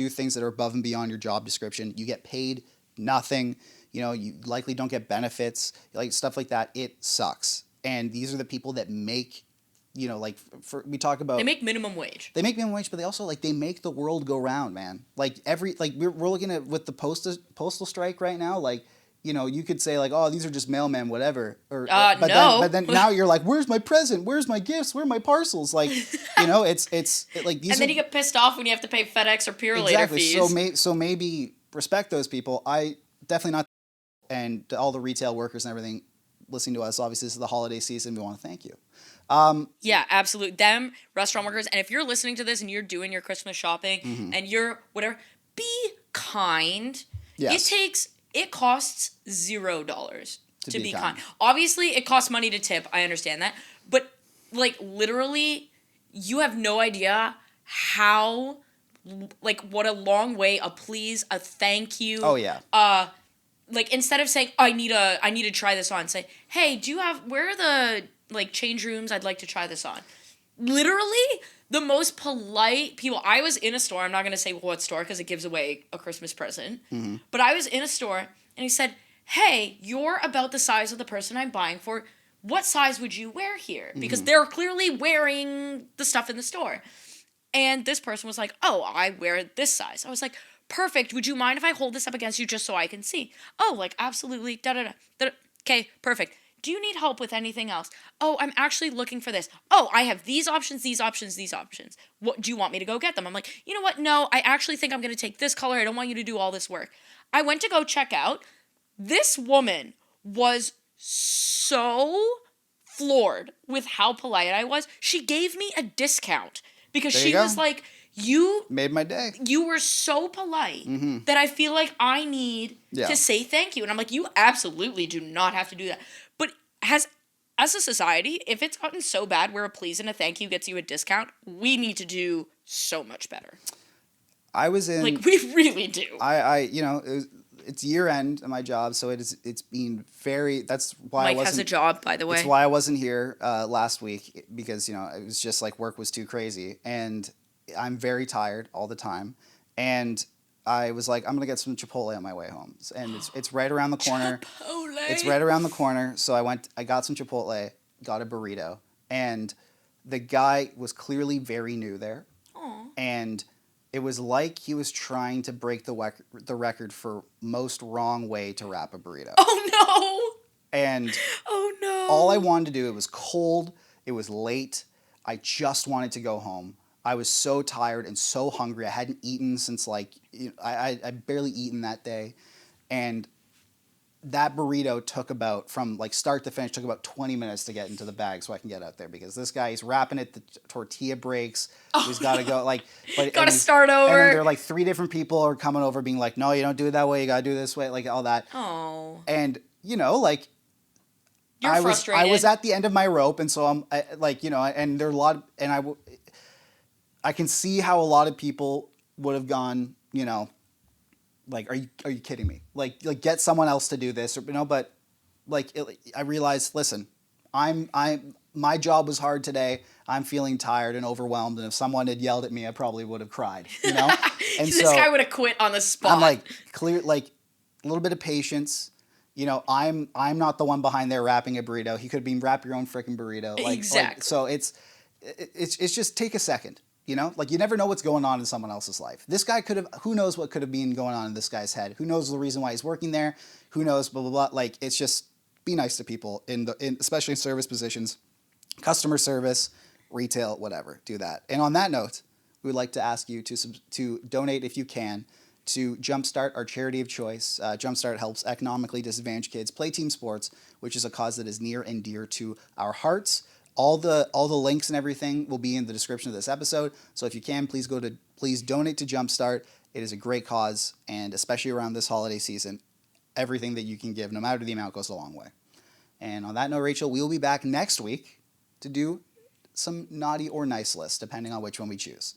things that are above and beyond your job description. You get paid nothing. You know, you likely don't get benefits, like stuff like that. It sucks. And these are the people that make, we talk about. They make minimum wage. They make minimum wage, but they also they make the world go round, man. We're looking at with the postal strike right now. Like, you could say like, oh, these are just mailmen, whatever. But then now you're like, where's my present? Where's my gifts? Where are my parcels? Like, it's like these. And then you get pissed off when you have to pay FedEx or Purolator fees. So maybe respect those people. I definitely not. And to all the retail workers and everything listening to us, obviously this is the holiday season. We want to thank you. Yeah, absolutely. Them, restaurant workers. And if you're listening to this and you're doing your Christmas shopping and you're whatever, be kind. Yes. It costs $0 to be kind. Obviously, it costs money to tip. I understand that. But like literally, you have no idea how, like, what a long way a please, a thank you. Oh yeah. Like, instead of saying, I need to try this on, say, hey, where are the, like, change rooms? I'd like to try this on. Literally, the most polite people. I was in a store. I'm not going to say what store because it gives away a Christmas present. Mm-hmm. But I was in a store, and he said, hey, you're about the size of the person I'm buying for. What size would you wear here? Because they're clearly wearing the stuff in the store. And this person was like, oh, I wear this size. I was like, perfect. Would you mind if I hold this up against you just so I can see? Oh, like, absolutely. Da-da-da. Okay, perfect. Do you need help with anything else? Oh, I'm actually looking for this. Oh, I have these options, these options, these options. What do you want me to go get them? I'm like, you know what? No, I actually think I'm going to take this color. I don't want you to do all this work. I went to go check out. This woman was so floored with how polite I was. She gave me a discount because she was like, you made my day. You were so polite that I feel like I need to say thank you. And I'm like, you absolutely do not have to do that. But as a society, if it's gotten so bad where a please and a thank you gets you a discount, we need to do so much better. We really do. It's year end at my job, so it's been very. That's why Mike has a job, by the way. That's why I wasn't here last week because it was just like work was too crazy and. I'm very tired all the time, and I was like, I'm gonna get some Chipotle on my way home, and it's right around the corner. Chipotle. It's right around the corner, so I got some Chipotle, got a burrito, and the guy was clearly very new there, and it was like he was trying to break the record for most wrong way to wrap a burrito. Oh no! And all I wanted to do, it was cold, it was late, I just wanted to go home. I was so tired and so hungry. I hadn't eaten since I barely eaten that day, and that burrito took from start to finish 20 minutes to get into the bag so I can get out there because this guy he's wrapping it. The tortilla breaks. He's got to go got to start over. And then there are 3 different people are coming over being like, no, you don't do it that way. You got to do it this way. All that. Oh. And You're frustrated. I was at the end of my rope, and so and there are a lot, I can see how a lot of people would have gone, like, are you kidding me? Like get someone else to do this, or but like I realized, listen, my job was hard today. I'm feeling tired and overwhelmed, and if someone had yelled at me, I probably would have cried. And This so guy would have quit on the spot. I'm like, clear, like a little bit of patience. I'm not the one behind there wrapping a burrito. He could have been wrap your own freaking burrito. Exactly. So it's just take a second. Like you never know what's going on in someone else's life. This guy could have, who knows what could have been going on in this guy's head? Who knows the reason why he's working there? Who knows, blah, blah, blah. Like, it's just be nice to people especially in service positions, customer service, retail, whatever. Do that. And on that note, we would like to ask you to donate if you can to Jumpstart, our charity of choice. Jumpstart helps economically disadvantaged kids play team sports, which is a cause that is near and dear to our hearts. All the links and everything will be in the description of this episode. So if you can, please donate to Jumpstart. It is a great cause, and especially around this holiday season, everything that you can give, no matter the amount, goes a long way. And on that note, Rachel, we will be back next week to do some naughty or nice list, depending on which one we choose.